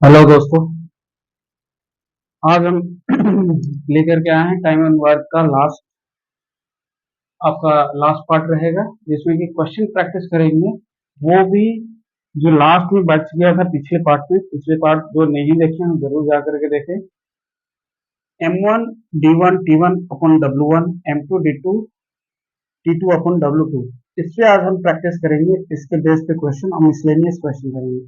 Hello दोस्तों। आज हम लेकर के आए हैं टाइम एंड वर्क का आपका लास्ट पार्ट रहेगा, जिसमें कि क्वेश्चन प्रैक्टिस करेंगे। वो भी जो लास्ट में बच गया था पिछले पार्ट जो नहीं देखे हैं जरूर जा करके देखें। M1 D1 T1 upon W1 M2 D2 T2 upon W2। इस पे आज हम प्रैक्टिस करेंगे। इसके बेस पे क्वेश्चन हम मिसलेनियस क्वेश्चन करेंगे।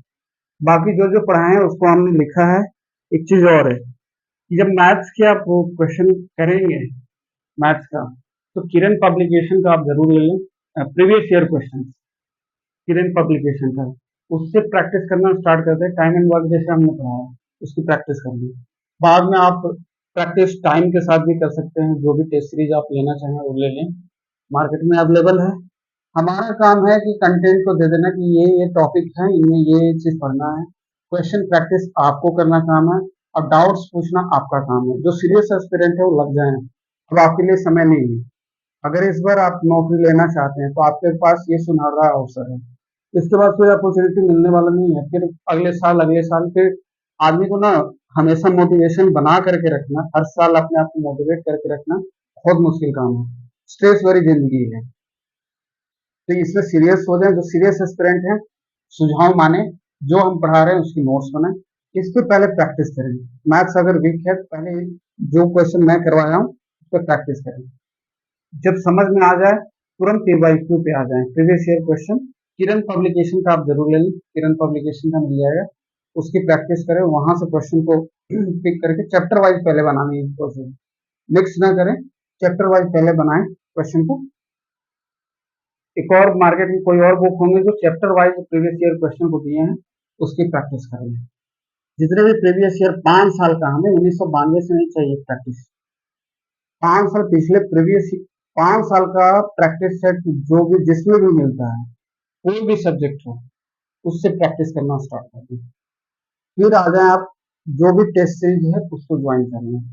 बाकी जो जो पढ़ाए हैं उसको हमने लिखा है। एक चीज और है कि जब मैथ्स के आप क्वेश्चन करेंगे मैथ्स का, तो किरण पब्लिकेशन का आप जरूर ले लें। प्रीवियस ईयर क्वेश्चन किरण पब्लिकेशन का, उससे प्रैक्टिस करना स्टार्ट करते हैं। टाइम एंड वर्क जैसे हमने पढ़ा है उसकी प्रैक्टिस करनी है। बाद में आप प्रैक्टिस टाइम के साथ भी कर सकते हैं। जो भी टेस्ट सीरीज आप लेना चाहें वो ले लें, मार्केट में अवेलेबल है। हमारा काम है कि कंटेंट को दे देना कि ये टॉपिक है, इनमें ये चीज पढ़ना है। क्वेश्चन प्रैक्टिस आपको करना काम है और डाउट्स पूछना आपका काम है। जो सीरियस एस्पिरेंट है वो लग जाए। अब आपके लिए समय नहीं है। अगर इस बार आप नौकरी लेना चाहते हैं तो आपके पास ये सुनहरा अवसर है। इसके बाद फिर अपॉर्चुनिटी मिलने वाला नहीं है। फिर अगले साल फिर आदमी को ना हमेशा मोटिवेशन बना करके रखना, हर साल अपने आप को मोटिवेट करके रखना बहुत मुश्किल काम है। स्ट्रेस भरी जिंदगी है। तो इसमें सीरियस हो जाए। जो सीरियस एस्पिरेंट है सुझाव माने, जो हम पढ़ा रहे हैं उसकी नोट्स बनाए। इसके पहले प्रैक्टिस करें। मैथ्स अगर वीक है पहले जो क्वेश्चन मैं करवाया हूँ उस पर प्रैक्टिस करें। जब समझ में आ जाए तुरंत PYQ पे आ जाए। प्रीवियस ईयर क्वेश्चन किरण पब्लिकेशन का आप जरूर ले लें। किरण पब्लिकेशन का मिल जाएगा, उसकी प्रैक्टिस करें। वहां से क्वेश्चन को पिक करके चैप्टर वाइज पहले बनानी है क्वेश्चन, मिक्स ना करें। चैप्टर वाइज पहले बनाएं क्वेश्चन को। एक और मार्केट में कोई और बुक होंगे जो chapter wise previous year question को दिए हैं, उसकी प्रैक्टिस करेंगे। जितने भी प्रीवियस ईयर 5 साल का, हमें 1992 से नहीं चाहिए प्रैक्टिस। 5 साल पिछले प्रीवियस 5 साल का प्रैक्टिस सेट जो भी जिसमें भी मिलता है, कोई भी सब्जेक्ट हो, उससे प्रैक्टिस करना स्टार्ट कर दें। फिर आ जाए आप जो भी टेस्ट सीरीज है उसको ज्वाइन कर लें।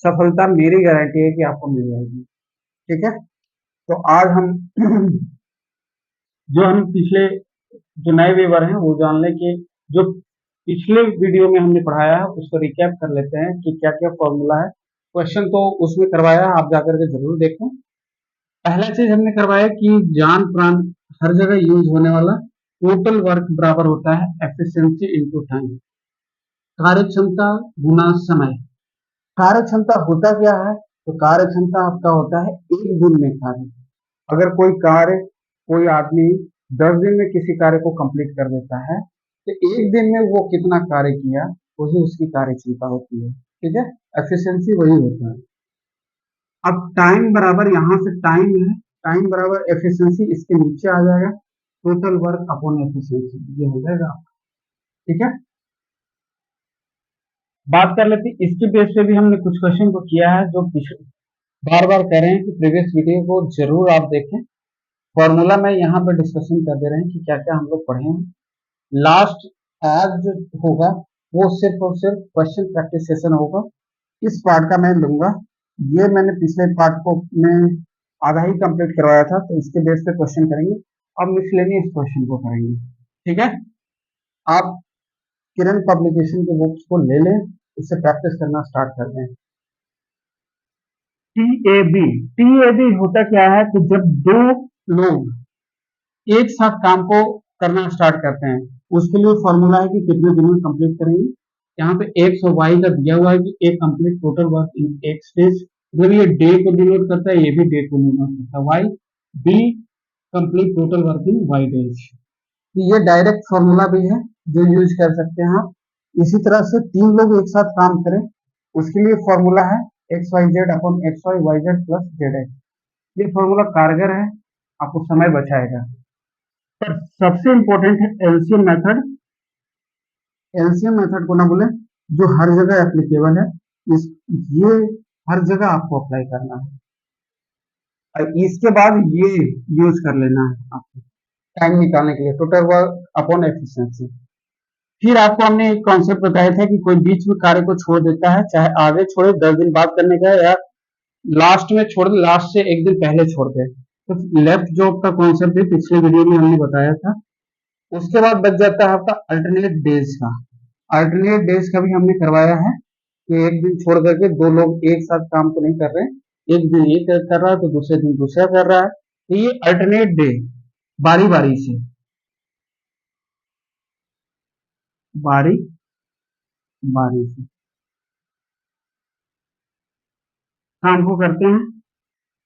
सफलता मेरी गारंटी है कि आपको मिल जाएगी। ठीक है, तो आज हम जो हम पिछले जो नए व्यूवर हैं वो जान लें कि जो पिछले वीडियो में हमने पढ़ाया है उसको रिकैप कर लेते हैं कि क्या क्या फॉर्मूला है। क्वेश्चन तो उसमें करवाया है, आप जाकर के जरूर देखें। पहला चीज हमने करवाया कि जान प्राण हर जगह यूज होने वाला टोटल वर्क बराबर होता है एफिशिएंसी इनटू टाइम। कार्य क्षमता गुना समय। कार्य क्षमता होता क्या है? तो कार्य क्षमता आपका होता है एक दिन में कार्य। अगर कोई आदमी 10 दिन में किसी कार्य को कंप्लीट कर देता है तो एक दिन में वो कितना कार्य किया, वही उसकी कार्य क्षमता होती है। ठीक है, एफिशिएंसी वही होता है। अब टाइम बराबर, यहाँ से टाइम है, टाइम बराबर एफिशिएंसी इसके नीचे आ जाएगा, टोटल वर्क अपॉन एफिशिएंसी, ये हो जाएगा। ठीक है, बात कर लेते हैं इसके बेस पे भी हमने कुछ क्वेश्चन को किया है जो बार बार कह रहे हैं कि प्रीवियस वीडियो को जरूर आप देखें। फॉर्मूला में यहाँ पर डिस्कशन कर दे रहे हैं कि क्या क्या हम लोग पढ़े हैं। लास्ट आज जो होगा वो सिर्फ और सिर्फ क्वेश्चन प्रैक्टिस सेशन होगा। इस पार्ट का मैं लूंगा। ये मैंने पिछले पार्ट को में आधा ही कंप्लीट करवाया था, तो इसके बेस पे क्वेश्चन करेंगे। अब मिसलेनियस क्वेश्चन को करेंगे। ठीक है, आप किरण पब्लिकेशन के बुक्स को ले लें, उससे प्रैक्टिस करना स्टार्ट कर दें। TAB, TAB होता क्या है कि जब दो लोग एक साथ काम को करना स्टार्ट करते हैं, उसके लिए फॉर्मूला है कि कितने दिन में कंप्लीट करेंगे। यहाँ पे एक्स और वाई का दिया हुआ है कि एक कंप्लीट टोटल वर्क इन एक्स डेज, मतलब ये डे को डिनोट करता है, ये भी डे को डिनोट करता है। Y be complete total work in y days. ये डायरेक्ट फॉर्मूला भी है जो यूज कर सकते हैं आप। इसी तरह से तीन लोग एक साथ काम करें, उसके लिए फॉर्मूला है x y z upon x y y z plus z x. ये फॉर्मूला कारगर है, आपको समय बचाएगा। पर सबसे इंपॉर्टेंट है एलसीएम मेथड। एलसीएम मेथड को ना भूलें, जो हर जगह एप्लीकेबल है। इस ये हर जगह आपको अप्लाई करना है और इसके बाद ये यूज कर लेना है आपको टाइम निकालने के लिए, टोटल वर्क अपॉन एफिशिएंसी। फिर आपको हमने एक कॉन्सेप्ट बताया था कि कोई बीच में कार्य को छोड़ देता है, चाहे आगे छोड़े 10 दिन बाद करने का या लास्ट में छोड़ दे, लास्ट से एक दिन पहले छोड़ दे। तो लेफ्ट जॉब का कॉन्सेप्ट भी पिछले वीडियो में हमने बताया था। उसके बाद बच जाता है आपका अल्टरनेट डेज का। अल्टरनेट डेज का भी हमने करवाया है कि एक दिन छोड़ करके दो लोग एक साथ काम तो नहीं कर रहे हैं, एक दिन एक कर रहा है तो दूसरे दिन दूसरा कर रहा है, तो ये अल्टरनेट डे, बारी बारी से, बारी बारी से काम को करते हैं।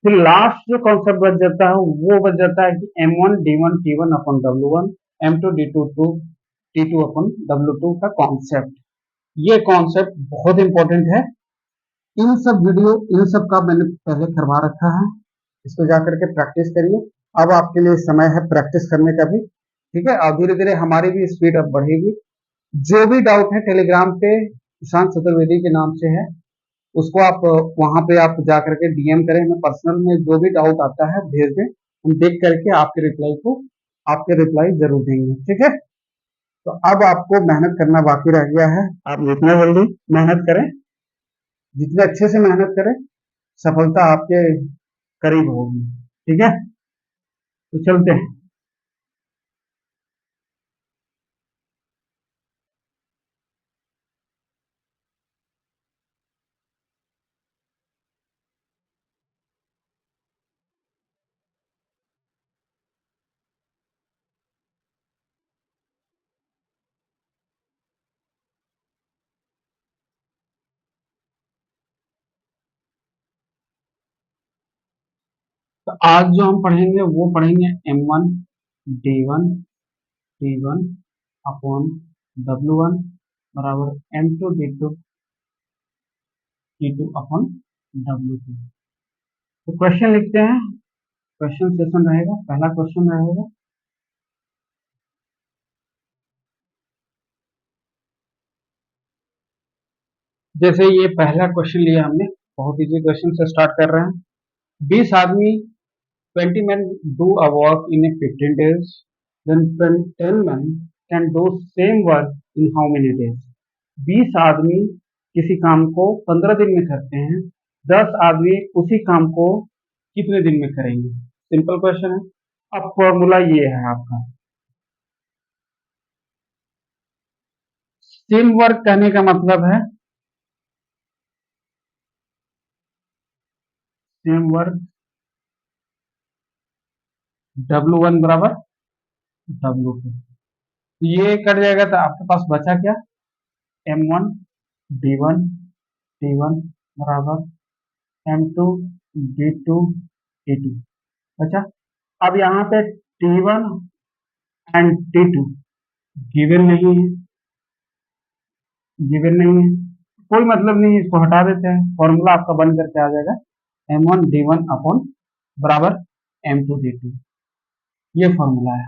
फिर लास्ट जो कॉन्सेप्ट बच जाता है वो बच जाता है कि M1 D1 T1 अपन W1, M2 D2 T2 अपन W2 का कॉन्सेप्ट। ये कॉन्सेप्ट बहुत इंपॉर्टेंट है। इन सब वीडियो इन सब का मैंने पहले करवा रखा है, इसको जाकर के प्रैक्टिस करिए। अब आपके लिए समय है प्रैक्टिस करने का भी, ठीक है। और धीरे धीरे हमारी भी स्पीड अब बढ़ेगी। जो भी डाउट है टेलीग्राम पे ईशान चतुर्वेदी के नाम से है, उसको आप वहां पे आप जा करके DM करें, हमें पर्सनल में जो भी डाउट आता है भेज दें, हम देख करके आपके रिप्लाई जरूर देंगे, ठीक है। तो अब आपको मेहनत करना बाकी रह गया है, आप जितना जल्दी मेहनत करें, जितने अच्छे से मेहनत करें, सफलता आपके करीब होगी, ठीक है। तो चलते हैं। तो आज जो हम पढ़ेंगे वो पढ़ेंगे M1 D1 T1 upon W1 बराबर M2 D2 T2 upon W2। तो क्वेश्चन लिखते हैं, क्वेश्चन सेशन रहेगा, पहला क्वेश्चन रहेगा, जैसे ये पहला क्वेश्चन लिया हमने, बहुत इजी क्वेश्चन से स्टार्ट कर रहे हैं। 20 आदमी 20 men do a work in a 15 days, then 10 men can do same work in how many days? 20 आदमी किसी काम को 15 दिन में करते हैं, 10 आदमी उसी काम को कितने दिन में करेंगे? सिंपल क्वेश्चन है। अब फॉर्मूला ये है आपका, सेम वर्क कहने का मतलब है सेम वर्क W1 बराबर W2, ये कट जाएगा तो आपके पास बचा क्या? M1 D1 T1 बराबर M2 D2 T2 बचा। अब यहाँ पे T1 एंड T2 गिवन नहीं है, गिवन नहीं है, कोई मतलब नहीं है, इसको हटा देते हैं, फॉर्मूला आपका बन करके आ जाएगा M1 D1 अपॉन बराबर M2 D2, ये फॉर्मूला है।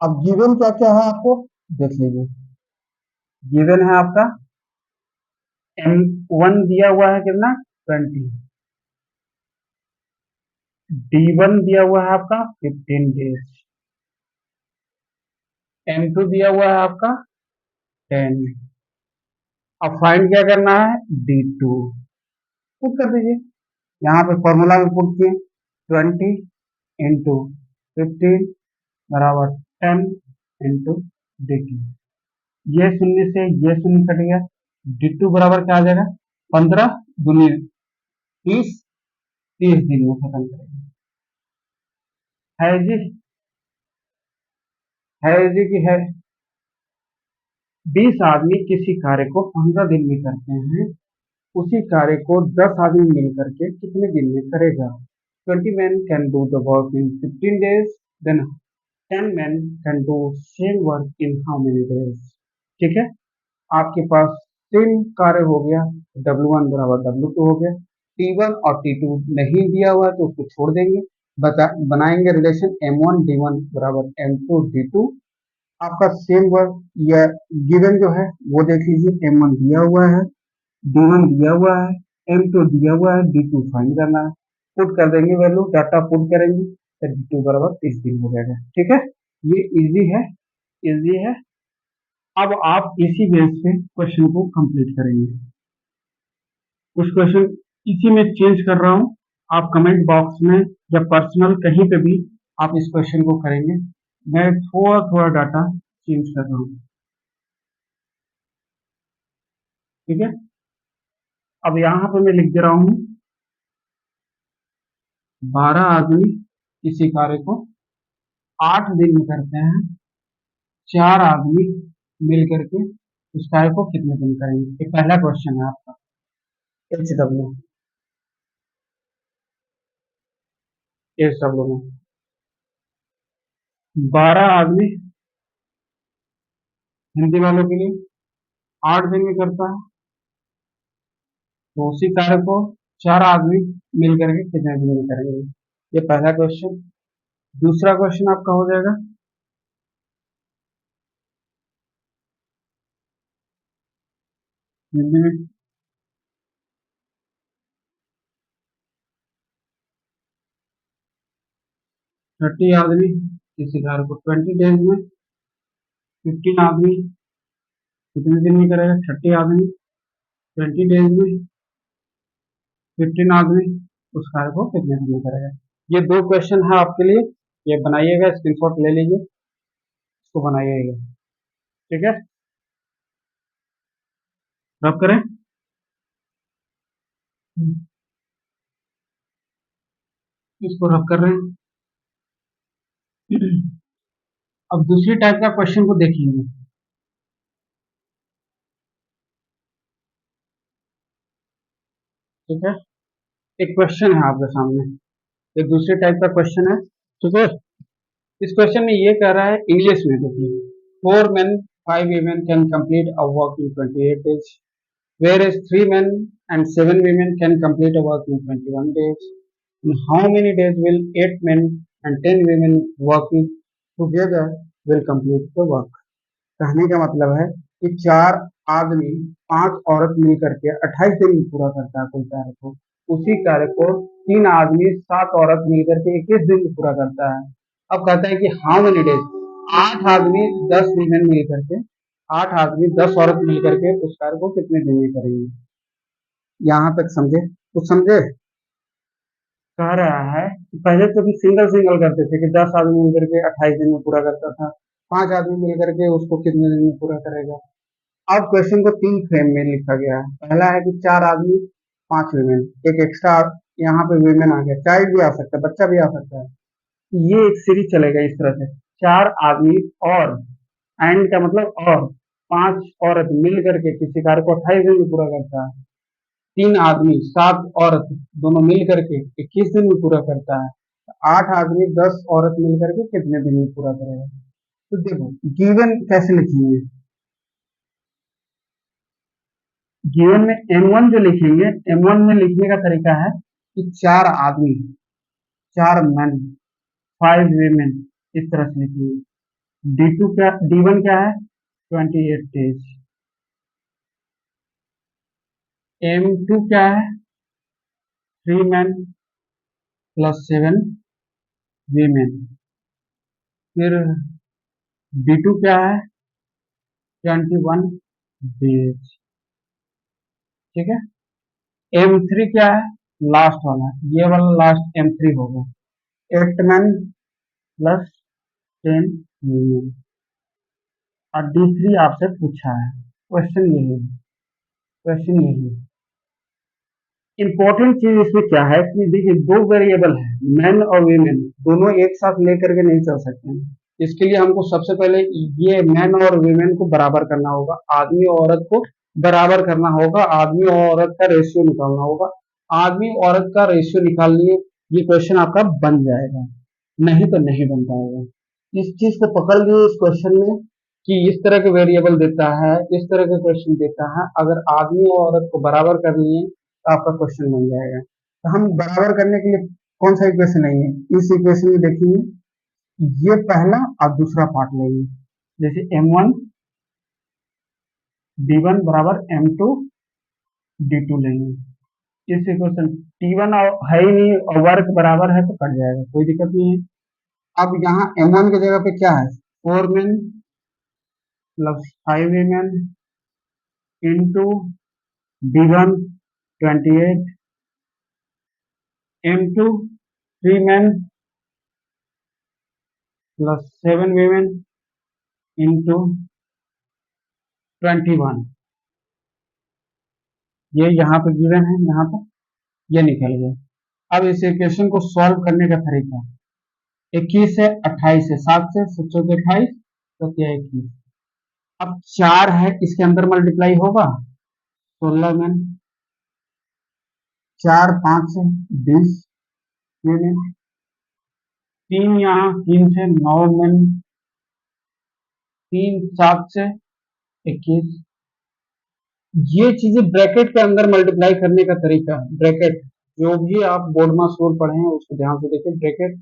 अब गिवन क्या क्या है आपको देख लीजिए। गिवन है आपका M1 दिया हुआ है कितना 20, D1 दिया हुआ है आपका 15 डेज, M2 दिया हुआ है आपका 10। अब फाइंड क्या करना है? D2 पुट कर दीजिए, यहाँ पे फॉर्मूला में पुट किए 20 × 15 बराबर 10 × D2, ये शून्य से ये शून्य कट गया, D2 बराबर क्या आ जाएगा? 15 दूनी 30, 30 दिन में खत्म करेंगे। है जी, है जी की है। 20 आदमी किसी कार्य को 15 दिन में करते हैं, उसी कार्य को 10 आदमी मिल करके कितने दिन में करेगा? 20 men can do the work in 15 days, then 10 men can do same work in how many days? ठीक है, आपके पास सेम कार्य हो गया, W1 बराबर W2 हो गया, T1 और T2 नहीं दिया हुआ है तो उसको छोड़ देंगे, बनाएंगे रिलेशन M1 D1 बराबर M2 D2। आपका सेम वर्क या गिवन जो है वो देख लीजिए, M1 दिया हुआ है, D1 दिया हुआ है, M2 दिया हुआ है, D2 फाइंड करना है, पुट कर देंगे वैल्यू, डाटा पुट करेंगे तो D2 बराबर 30 दिन हो जाएगा, ठीक है। ये इजी है, इजी है। अब आप इसी बेस पे क्वेश्चन को कंप्लीट करेंगे। कुछ क्वेश्चन इसी में चेंज कर रहा हूँ, आप कमेंट बॉक्स में या पर्सनल कहीं पे भी आप इस क्वेश्चन को करेंगे, मैं थोड़ा थोड़ा डाटा चेंज कर रहा हूँ। ठीक है। अब यहाँ पे मैं लिख दे रहा हूँ 12 आदमी किसी कार्य को 8 दिन में करते हैं, 4 आदमी मिल करके उस कार्य को कितने दिन करेंगे। ये पहला क्वेश्चन है आपका HW, HW में 12 आदमी हिंदी वालों के लिए 8 दिन में करता है, तो उसी कार्य को 4 आदमी मिल करके कितने दिन में करेंगे। ये पहला क्वेश्चन। दूसरा क्वेश्चन आपका हो जाएगा हिंदी में 30 आदमी किसी कार्य को 20 डेज में, 15 आदमी कितने दिन में करेगा, 30 आदमी 20 डेज में, 15 आदमी उस कार्य को कितने दिन में करेगा। ये दो क्वेश्चन है आपके लिए, ये बनाइएगा, स्क्रीनशॉट ले लीजिए, इसको बनाइएगा। ठीक है, रब करें। इसको रब कर रहे हैं। अब दूसरी टाइप का क्वेश्चन को देखेंगे। ठीक है, एक क्वेश्चन है आपके सामने, ये दूसरे टाइप का क्वेश्चन है। ठीक है, इस क्वेश्चन में ये कह रहा है, इंग्लिश में देखिए, 4 men 5 women can complete a work in 28 days, whereas 3 men and 7 women can complete a work in 21 days. In how many days will 8 men and 10 women working together will complete the work? कहने का मतलब है कि 4 आदमी 5 औरत मिल करके 28 दिन में पूरा करता है कोई कार्य को, उसी कार्य को 3 आदमी 7 औरत मिल करके 21 दिन में पूरा करता है। अब कहता है कि हाउ मेनी डेज, 8 आदमी 10 वीमेन मिल करके, 8 आदमी 10 औरत मिल करके उस कार्य को कितने दिन में करेंगे। यहाँ तक समझे, कुछ समझे। कह रहा है कि पहले तो भी सिंगल सिंगल करते थे कि 10 आदमी मिल करके 28 दिन में पूरा करता था, 5 आदमी मिल करके उसको कितने दिन में पूरा करेगा। अब क्वेश्चन को 3 फ्रेम में लिखा गया है। पहला है कि 4 आदमी 5 वीमेन, एक एक्स्ट्रा यहाँ पे वीमेन आ गया, चाइल्ड भी आ सकता है, बच्चा भी आ सकता है। ये एक सीरीज चलेगा इस तरह से, 4 आदमी और एंड का मतलब और 5 औरत मिल करके किसी कार्य को 28 दिन में पूरा करता है, 3 आदमी 7 औरत दोनों मिल करके 21 दिन में पूरा करता है, 8 आदमी 10 औरत मिल करके कितने दिन में पूरा करेगा। तो देखो गिवन कैसे लिखेंगे, गिवन में M1 जो लिखेंगे, M1 में लिखने का तरीका है कि 4 आदमी 4 men 5 women, इस तरह से लिखेंगे। D2 क्या, D1 क्या है 28 days, M2 क्या है 3 men plus 7 women, फिर D2 क्या है 21 days। ठीक है, M3 क्या है लास्ट वाला, ये वाला लास्ट M3 होगा, 8 men plus 10 women। और D3 आपसे पूछा है, क्वेश्चन यही है, क्वेश्चन यही है। इंपॉर्टेंट चीज इसमें क्या है कि देखिए दो वेरिएबल है, मैन और वीमेन, दोनों एक साथ लेकर के नहीं चल सकते हैं। इसके लिए हमको सबसे पहले ये मैन और वीमेन को बराबर करना होगा, आदमी और औरत को बराबर करना होगा, आदमी और औरत का रेशियो निकालना होगा। आदमी औरत का रेशियो निकाल लिए ये क्वेश्चन आपका बन जाएगा, नहीं तो नहीं बन पाएगा। इस चीज को पकड़ लिए इस क्वेश्चन में कि इस तरह के वेरिएबल देता है, इस तरह के क्वेश्चन देता है, अगर आदमी और औरत को बराबर कर लिए तो आपका क्वेश्चन बन जाएगा। तो हम बराबर करने के लिए कौन सा इक्वेशन लेंगे, इस इक्वेशन में देखेंगे, ये पहला और दूसरा पार्ट लेंगे, जैसे M1 D1 बराबर M2 D2 लेंगे। इस इक्वेशन T1 है ही नहीं और वर्ग बराबर है तो कट जाएगा, कोई दिक्कत नहीं है। अब यहाँ M1 की जगह पे क्या है 4 men plus 5 women into D1 28 into 3 men plus 7 women into 21। ये यहाँ पे गिवन है, यहाँ पे ये निकल गया। अब इस इक्वेशन को सॉल्व करने का तरीका, 21 है, 28 है, 7 से 7 28 तो क्या 21। अब 4 है, इसके अंदर मल्टीप्लाई होगा 16 में, 4 5 से 20 में, 3 यहाँ 3 से 9 में, 3 7 से 21। ये चीजें ब्रैकेट के अंदर मल्टीप्लाई करने का तरीका, ब्रैकेट जो भी आप बोर्ड में सोल पढ़े हैं उसको ध्यान से देखें। ब्रैकेट,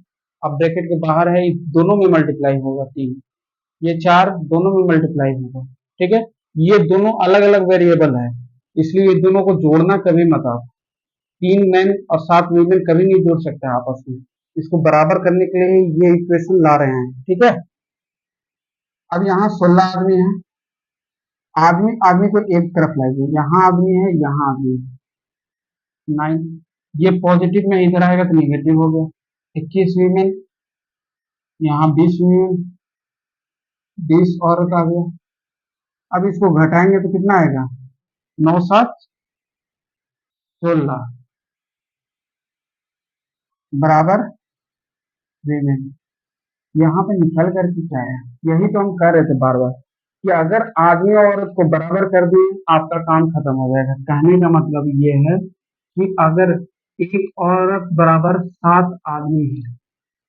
अब ब्रैकेट के बाहर है, दोनों में मल्टीप्लाई होगा 3, ये 4 दोनों में मल्टीप्लाई होगा, ठीक है। ये दोनों अलग अलग वेरिएबल है, इसलिए ये दोनों को जोड़ना कभी मत आप, 3 मैन और 7 वीमेन कभी नहीं जोड़ सकते आपस में। इसको बराबर करने के लिए ये इक्वेशन ला रहे हैं, ठीक है। अब यहाँ 16 आदमी है, आदमी आदमी को एक तरफ लाइए, यहाँ आदमी है, यहाँ आदमी है, 9, ये पॉजिटिव में इधर आएगा तो निगेटिव हो गया, 21 वीमेन, यहाँ 20 वीमेन, 20 औरत आ गया। अब इसको घटाएंगे तो कितना आएगा, 9 7 16 बराबर वीमेन। यहाँ पे निकल करके क्या है, यही तो हम कह रहे थे बार बार कि अगर आदमी और औरत को बराबर कर दिए आपका काम खत्म हो जाएगा। कहने का मतलब ये है कि अगर एक औरत बराबर 7 आदमी है,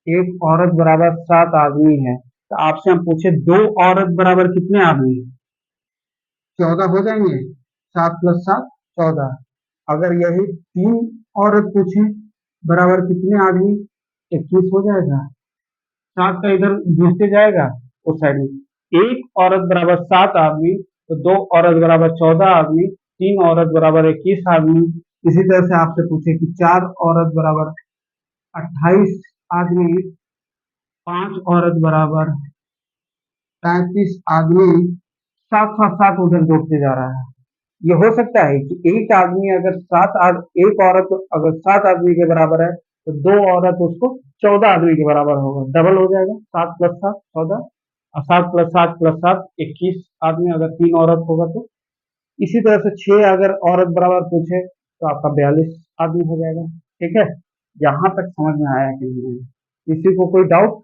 एक औरत बराबर 7 आदमी है, तो आपसे हम पूछे 2 औरत बराबर कितने आदमी, 14 हो जाएंगे, 7 + 7 14। अगर यही 3 औरत पूछे बराबर कितने आदमी, 21 हो जाएगा, 7 का इधर घुसते जाएगा उस साइड में। एक औरत बराबर 7 आदमी, तो 2 औरत बराबर 14 आदमी, 3 औरत बराबर 21 आदमी। इसी तरह से आपसे पूछे कि 4 औरत बराबर 28 आदमी, 5 औरत बराबर 35 आदमी, साथ साथ साथ उधर जोड़ते जा रहा है। ये हो सकता है कि एक आदमी अगर एक औरत अगर 7 आदमी के बराबर है तो 2 औरत उसको 14 आदमी के बराबर होगा, डबल हो जाएगा, 7 + 7 14, और 7 + 7 + 7 21 आदमी अगर 3 औरत होगा तो। इसी तरह से 6 अगर औरत बराबर पूछे तो आपका 42 आदमी हो जाएगा, ठीक है। यहाँ तक समझ में आया कि नहीं, किसी को कोई डाउट,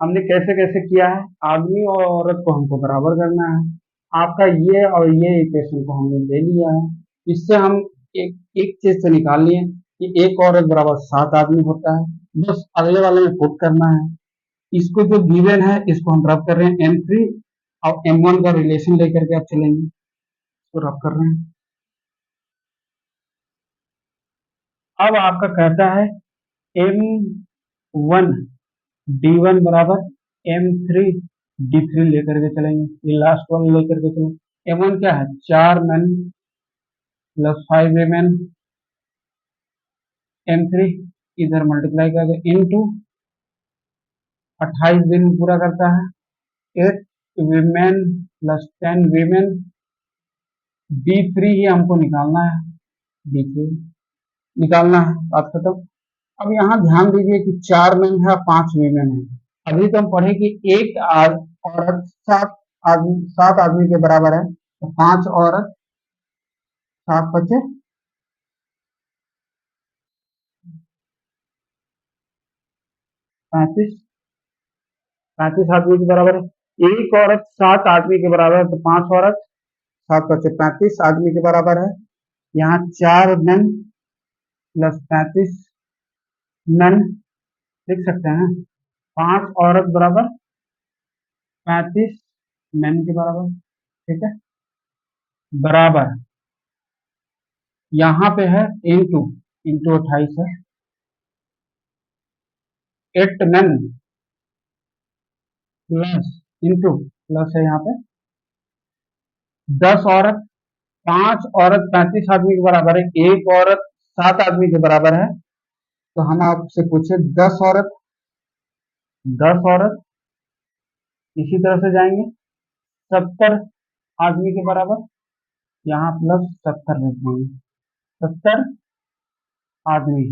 हमने कैसे कैसे किया है, आदमी और औरत को हमको बराबर करना है। आपका ये और ये इक्वेशन को हमने ले लिया है, इससे हम एक एक चीज से निकाल लिए कि एक औरत बराबर 7 आदमी होता है। बस अगले वाले में पुट करना है, इसको जो गिवन है इसको हम रब कर रहे हैं, M3 और M1 का रिलेशन लेकर के आप चलेंगे, इसको रब कर रहे हैं। अब आपका कहता है M1 D1 बराबर M3 D3 लेकर के चलेंगे, ये लास्ट वाला लेकर के चलेंगे। M1 क्या है, 4 men + 5 women, M3 इधर मल्टीप्लाई करके इनटू 28 दिन पूरा करता है, 8 women + 10 women, D3 ही हमको निकालना है, D3 निकालना है, बात खत्म। अब यहाँ ध्यान दीजिए कि 4 मेन है, 5 वीमेन है। अभी तो हम पढ़े कि एक औरत 7 आदमी के बराबर है, तो 5 औरत 7 बचे 35, 35 आदमी के बराबर है। एक औरत 7 आदमी के बराबर है, तो 5 औरत 7 बचे 35 आदमी के बराबर है। यहाँ 4 मेन + 35 मेन लिख सकते हैं, 5 औरत बराबर 35 मेन के बराबर, ठीक है, बराबर यहाँ पे है इंटू, इंटू 28 है, 8 मेन प्लस इंटू प्लस है यहाँ पे 10 औरत, 5 औरत 35 आदमी के बराबर है, एक औरत 7 आदमी के बराबर है, तो हम आपसे पूछे 10 औरत, 10 औरत इसी तरह से जाएंगे 70 आदमी के बराबर, यहाँ प्लस 70 लिख देंगे, 70 आदमी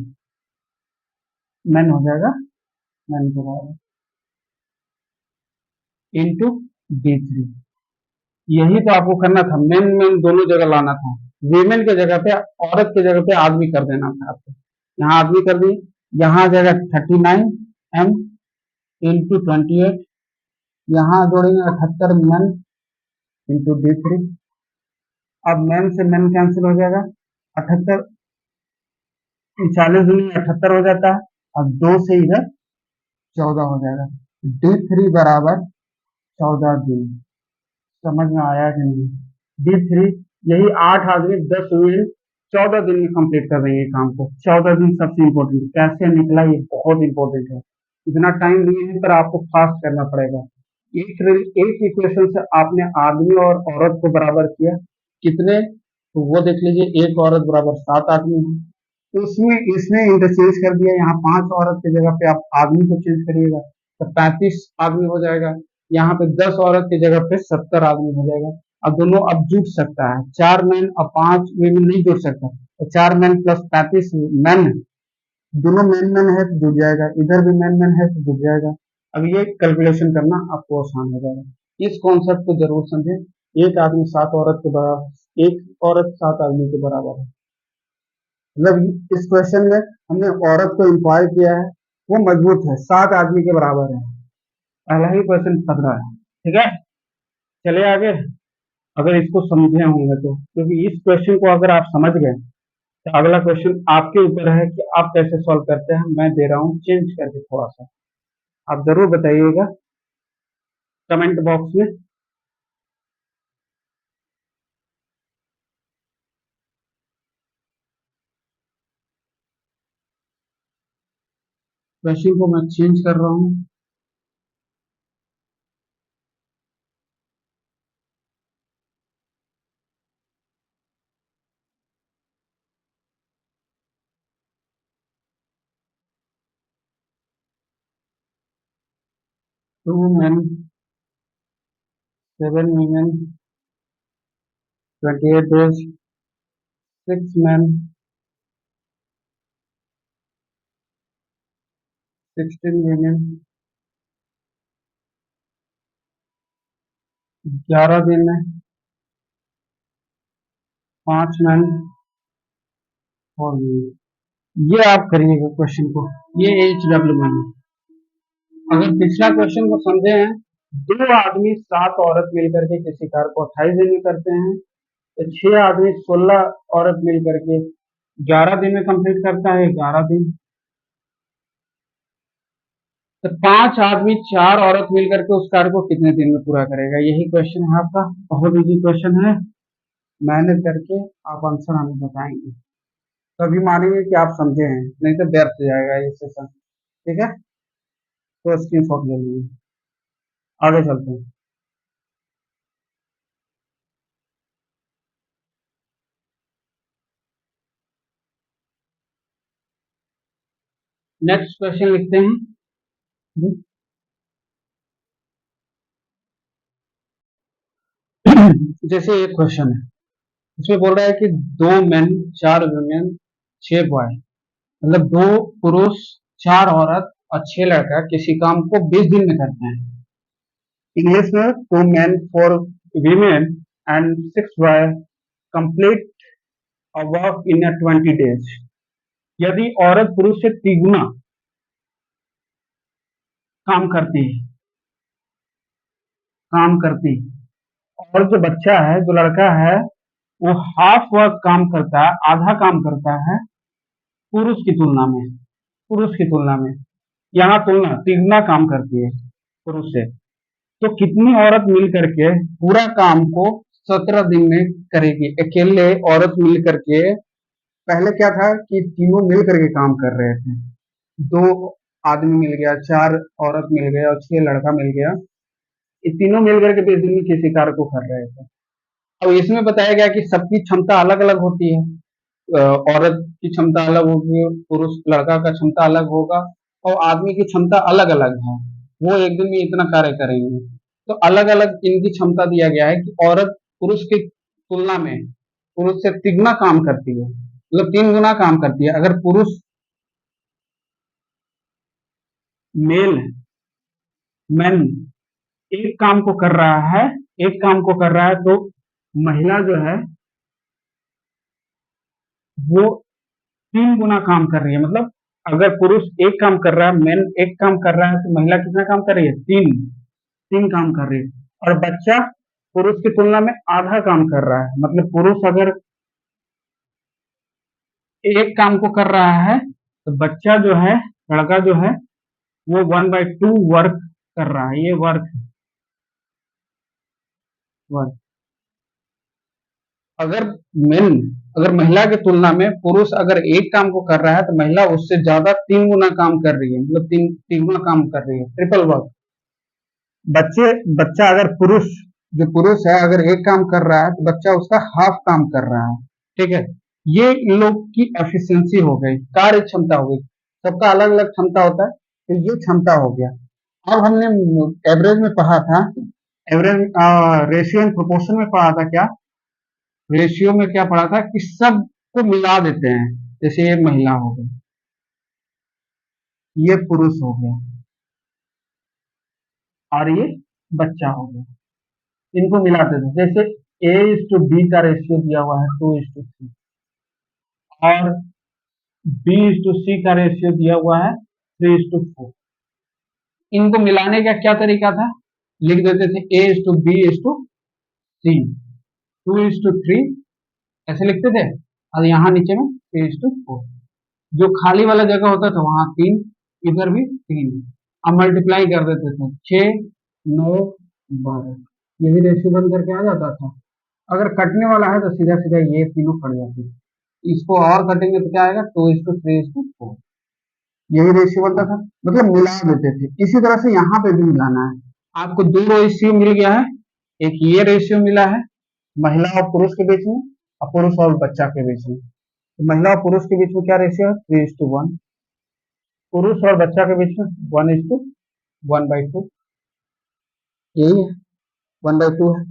मैन हो जाएगा, मैन के बराबर इंटू D3, यही तो आपको करना था, मेन मेन दोनों जगह लाना था। वीमेन के जगह पे, औरत के जगह पे आदमी कर देना था आपको। यहाँ आदमी कर दी, यहाँ आ जाएगा 39 M इंटू 28, यहाँ जोड़ेंगे 78 men इंटू D3। अब मैन से मैन कैंसिल हो जाएगा, 78, 40 दूनी 78 हो जाता है, अब 2 से इधर 14 हो जाएगा। D3 बराबर 14 दिन। समझ में आया कि नहीं? D3, यही 8 आदमी 10 मिनट 14 दिन में कंप्लीट कर देंगे काम को। 14 दिन सबसे इम्पोर्टेंट, कैसे निकला ये बहुत इंपॉर्टेंट है। इतना टाइम नहीं है, पर आपको फास्ट करना पड़ेगा। एक इक्वेशन से आपने आदमी और औरत को बराबर किया, कितने, तो वो देख लीजिए, एक औरत बराबर 7 आदमी है। तो इसमें इसने इंटरचेंज कर दिया, यहाँ 5 औरत की जगह पे आप आदमी को चेंज करिएगा तो 35 आदमी हो जाएगा। यहाँ पे 10 औरत की जगह पे 70 आदमी हो जाएगा। अब दोनों अब जुड़ सकता है, 4 मैन और 5 वीमेन नहीं जुड़ सकता, तो 4 मैन प्लस 35 मैन, दोनों मैन मैन है तो जुड़ जाएगा, इधर भी मैन मैन है तो जुड़ जाएगा। अब ये कैलकुलेशन करना आपको आसान हो जाएगा। इस कॉन्सेप्ट को जरूर समझें। एक आदमी 7 औरत के बराबर, एक औरत 7 आदमी के बराबर है। मतलब इस क्वेश्चन में हमने औरत को इंक्वायर किया है, वो मजबूत है, 7 आदमी के बराबर है। पहला ही क्वेश्चन पकड़ा है, ठीक है। चलिए आगे। अगर इसको समझे होंगे तो, क्योंकि इस क्वेश्चन को अगर आप समझ गए तो अगला क्वेश्चन आपके ऊपर है कि आप कैसे सॉल्व करते हैं। मैं दे रहा हूँ चेंज करके थोड़ा सा, आप जरूर बताइएगा कमेंट बॉक्स में। क्वेश्चन को मैं चेंज कर रहा हूँ। Two man 7 women 28 days, 6 men 16 women 11 दिन में, 5 मैन 4 women। ये आप करिएगा क्वेश्चन को, ये HW में है। अगर पिछला क्वेश्चन को समझे हैं, 2 आदमी 7 औरत मिलकर के किसी कार्य को 28 दिन में करते हैं, तो 6 आदमी 16 औरत मिलकर के 11 दिन में कंप्लीट करता है, 11 दिन। तो 5 आदमी 4 औरत मिलकर के उस कार्य को कितने दिन में पूरा करेगा, यही क्वेश्चन है आपका। बहुत इजी क्वेश्चन है, मेहनत करके आप आंसर हमें बताएंगे तभी मानेंगे कि आप समझे हैं, नहीं तो व्यर्थ जाएगा ये सेशन, ठीक है। तो स्क्रीनशॉट ले लीजिए, आगे चलते हैं। नेक्स्ट क्वेश्चन लिखते हैं। जैसे एक क्वेश्चन है, इसमें बोल रहा है कि 2 मेन 4 वुमेन 6 बॉय, मतलब 2 पुरुष 4 औरत और 6 लड़का किसी काम को 20 दिन में करते हैं। इंग्लिश में 2 men 4 women and 6 boys complete a work in a 20 days। यदि औरत पुरुष से तिगुना काम करती है, काम करती, और जो बच्चा है, जो लड़का है, वो हाफ वर्क काम करता है, आधा काम करता है पुरुष की तुलना में, पुरुष की तुलना में, यहाँ तुलना तिगुना काम करती है पुरुष से, तो कितनी औरत मिल करके पूरा काम को 17 दिन में करेगी। अकेले औरत मिल करके, पहले क्या था कि तीनों मिल करके काम कर रहे थे, 2 आदमी मिल गया, 4 औरत मिल गया और 6 लड़का मिल गया, ये तीनों मिल करके 20 दिन में किसी कार्य को कर रहे थे। अब इसमें बताया गया कि सबकी क्षमता अलग अलग होती है, औरत की क्षमता अलग होगी, पुरुष लड़का का क्षमता अलग होगा, और आदमी की क्षमता अलग अलग है, वो एक दिन में इतना कार्य करेंगे। तो अलग अलग इनकी क्षमता दिया गया है कि औरत पुरुष की तुलना में पुरुष से तिगुना काम करती है, मतलब 3 गुना काम करती है। अगर पुरुष मेल मैन एक काम को कर रहा है एक काम को कर रहा है तो महिला जो है वो 3 गुना काम कर रही है। मतलब अगर पुरुष एक काम कर रहा है, मेन एक काम कर रहा है, तो महिला कितना काम कर रही है? तीन तीन काम कर रही है। और बच्चा पुरुष की तुलना में आधा काम कर रहा है। मतलब पुरुष अगर एक काम को कर रहा है तो बच्चा जो है, लड़का जो है, वो 1/2 वर्क कर रहा है। ये वर्क वर्क अगर मेन अगर महिला की तुलना में पुरुष अगर एक काम को कर रहा है तो महिला उससे ज्यादा 3 गुना काम कर रही है। मतलब तीन तीन गुना काम कर रही है, ट्रिपल वर्क। बच्चा अगर पुरुष है अगर एक काम कर रहा है तो बच्चा उसका हाफ काम कर रहा है। ठीक है, ये इन लोग की एफिशिएंसी हो गई, कार्य क्षमता हो गई। सबका अलग अलग क्षमता होता है, तो ये क्षमता हो गया। अब हमने एवरेज में पढ़ा था, एवरेज रेशियो एंड प्रोपोर्शन में पढ़ा था क्या? रेशियो में क्या पढ़ा था कि सबको मिला देते हैं। जैसे ये महिला हो गई, ये पुरुष हो गया, और ये बच्चा हो गया। इनको मिलाते थे। जैसे A:B का रेशियो दिया हुआ है 2:3, और B:C का रेशियो दिया हुआ है 3:4। इनको मिलाने का क्या तरीका था? लिख देते थे A:B:C, 2:3 ऐसे लिखते थे, और यहाँ नीचे में 3:4। जो खाली वाला जगह होता था वहां 3, इधर भी 3। अब मल्टीप्लाई कर देते थे, 6, 9, 12। यही रेशियो बन करके आ जाता था। अगर कटने वाला है तो सीधा सीधा ये तीनों कट जाते थे। इसको और कटेंगे तो क्या आएगा? 2:3:4। यही रेशियो बनता था। मतलब मिला देते थे। इसी तरह से यहाँ पे भी मिलाना है। आपको दो रेशियो मिल गया है। एक ये रेशियो मिला है महिला और पुरुष के बीच में, और पुरुष और बच्चा के बीच में। तो महिला और पुरुष के बीच में क्या रेशियो है? 3:1। पुरुष और बच्चा के बीच में 1:1/2। यही है, 1/2 है।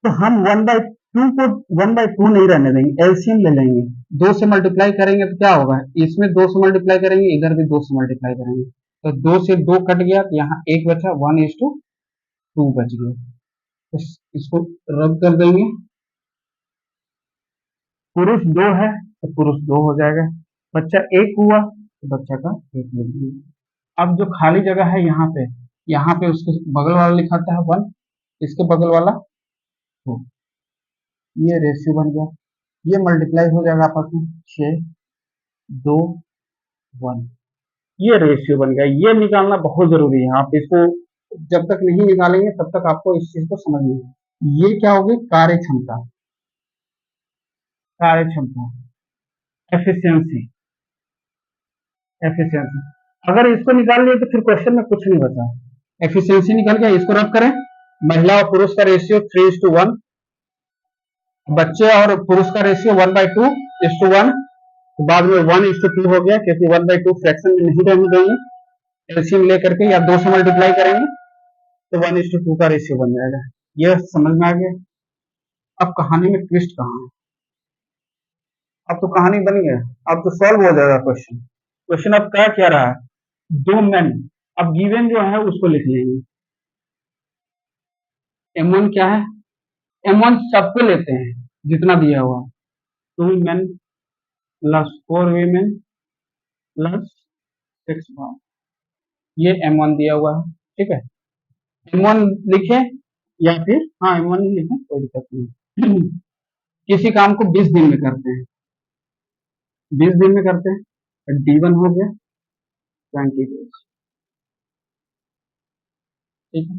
तो हम 1/2 को 1/2 नहीं रहने देंगे, एलसीएम ले लेंगे। 2 से मल्टीप्लाई करेंगे तो क्या होगा? इसमें 2 से मल्टीप्लाई करेंगे, इधर भी 2 से मल्टीप्लाई करेंगे, तो 2 से 2 कट गया, तो यहाँ 1 बचा, 1:2 बच गया। तो इसको रब कर देंगे। पुरुष 2 है तो पुरुष 2 हो जाएगा। बच्चा 1 हुआ तो बच्चा का 1 लिख दिया। अब जो खाली जगह है यहाँ पे उसके बगल वाला लिखाता है 1, इसके बगल वाला 2। ये रेशियो बन गया। ये मल्टीप्लाई हो जाएगा आपस में, 6, 2, 1। ये रेशियो बन गया। ये निकालना बहुत जरूरी है। आप इसको जब तक नहीं निकालेंगे तब तक आपको इस चीज को समझ नहीं आएगा। ये क्या होगी? कार्य क्षमता, कार्य क्षमता, एफिशिएंसी, एफिशिएंसी। अगर इसको निकाल लिए तो फिर क्वेश्चन में कुछ नहीं बचा। एफिशिएंसी निकल गया, इसको रब करें। महिला और पुरुष का रेशियो 3:1, बच्चे और पुरुष का रेशियो 1/2:1। तो बाद में 1:2 हो गया, क्योंकि 1/2 फ्रैक्शन में नहीं रहने देंगे। एलसीएम लेकर के या 2 से मल्टीप्लाई करेंगे तो 1:2 का रेशियो बन जाएगा। ये समझ में आ गया। अब कहानी में ट्विस्ट कहाँ है? अब तो कहानी बन गया, अब तो सॉल्व हो जाएगा क्वेश्चन। क्वेश्चन अब क्या रहा है? 2 मेन। अब गिवन जो है उसको लिख लेंगे। M1 क्या है? M1 सब पे लेते हैं जितना दिया हुआ, 2 main plus 4 women plus 6 boy. ये M1 दिया हुआ है। ठीक है, M1 लिखे या फिर हाँ M1 ही लिखे, कोई दिक्कत नहीं। किसी काम को 20 दिन में करते हैं, 20 दिन में करते हैं। D1 हो गया 20 डेज। ठीक है,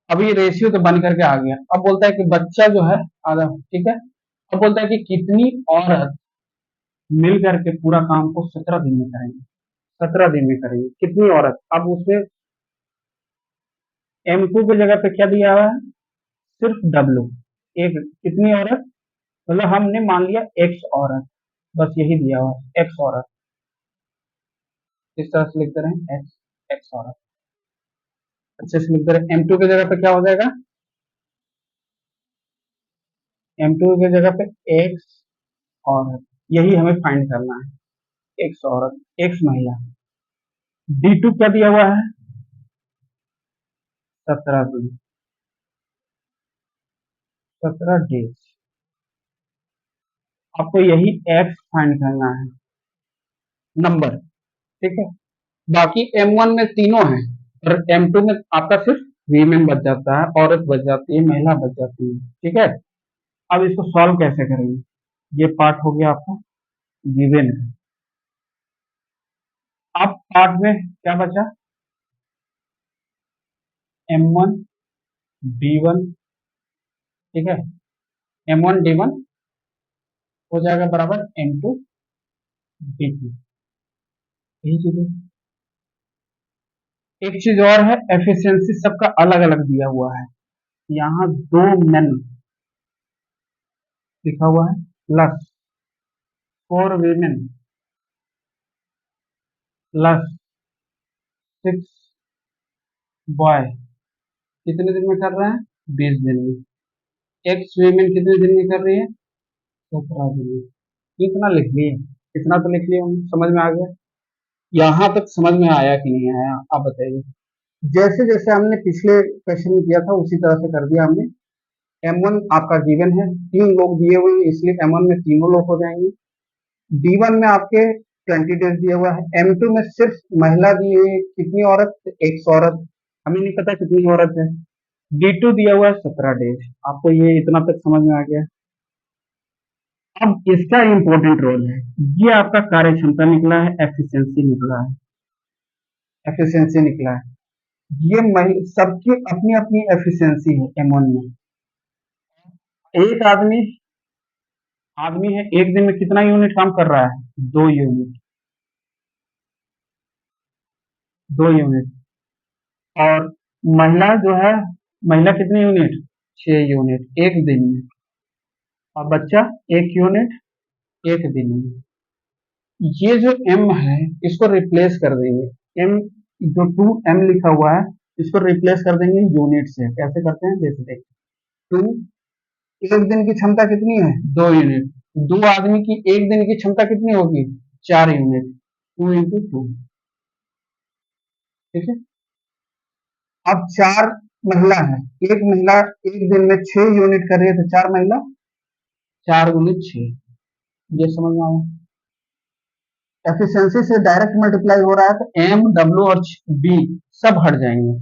अब ये रेशियो तो बन करके आ गया। अब बोलता है कि बच्चा जो है आधा। ठीक है, अब बोलता है कि कितनी औरत मिल करके पूरा काम को 17 दिन में करेंगे? 17 दिन में करेंगे कितनी औरत? अब उसमें M2 की जगह पे क्या दिया हुआ है? सिर्फ W। एक कितनी औरत, मतलब हमने मान लिया X औरत, बस यही दिया हुआ है, X औरत। इस तरह से लिखते रहे, X औरत। अच्छे से लिखते रहे। M2 की जगह पे क्या हो जाएगा? M2 की जगह पे X औरत, यही हमें फाइंड करना है। X औरत, X महिला। D2 क्या दिया हुआ है? 17 दिन। 17 डेज। आपको यही एक्स फाइंड करना है, नंबर, ठीक है। बाकी M1 में तीनों हैं और M2 में आपका सिर्फ वीमेन बच जाता है, औरत बच जाती है, महिला बच जाती है, ठीक है। अब इसको सॉल्व कैसे करेंगे, ये पार्ट हो गया आपका गिवन है। अब पार्ट में क्या बचा, M1 D1, ठीक है, M1 D1 हो जाएगा बराबर M2 D2, यही चीज है। एक चीज और है, एफिशिएंसी सबका अलग अलग दिया हुआ है। यहाँ 2 मेन लिखा हुआ है प्लस 4 वीमेन प्लस 6 बॉय कितने दिन में कर रहे हैं, 20 दिन में। एक्स वीमेन कितने दिन में कर रही है, 17 दिन में। कितना लिख लिए, कितना तो लिख लिए, समझ में आ गया। यहाँ तक समझ में आया कि नहीं आया, आप बताइए। जैसे जैसे हमने पिछले क्वेश्चन में किया था उसी तरह से कर दिया हमने। M1 आपका गिवन है, 3 लोग दिए हुए हैं, इसलिए M1 में तीनों लोग हो जाएंगे। D1 में आपके 20 डेज दिया हुआ है। M2 में सिर्फ महिला दी हुई है, कितनी औरत, एक औरत, हमें नहीं पता कितनी औरत है। D2 दिया हुआ है 17 डेज। आपको ये इतना तक समझ में आ गया। अब इसका इंपॉर्टेंट रोल है, ये आपका कार्य क्षमता निकला है, एफिशिएंसी निकला है, एफिशिएंसी निकला है। ये सबकी अपनी अपनी एफिशिएंसी है। M1 में एक आदमी आदमी है, एक दिन में कितना यूनिट काम कर रहा है, 2 यूनिट, 2 यूनिट। और महिला जो है, महिला कितनी यूनिट, 6 यूनिट एक दिन में। और बच्चा 1 यूनिट एक दिन में। ये जो M है इसको रिप्लेस कर देंगे, M जो 2M लिखा हुआ है इसको रिप्लेस कर देंगे यूनिट से। कैसे करते हैं जैसे देखिए, 2, एक दिन की क्षमता कितनी है, 2 यूनिट। 2 आदमी की एक दिन की क्षमता कितनी होगी, 4 यूनिट, 2 × 2, ठीक है। अब 4 महिला है, एक महिला एक दिन में 6 यूनिट कर रही है, तो 4 महिला 4 × 6, ये समझ में आया। एफिशिएंसी से डायरेक्ट मल्टीप्लाई हो रहा है तो M, W और B सब हट जाएंगे।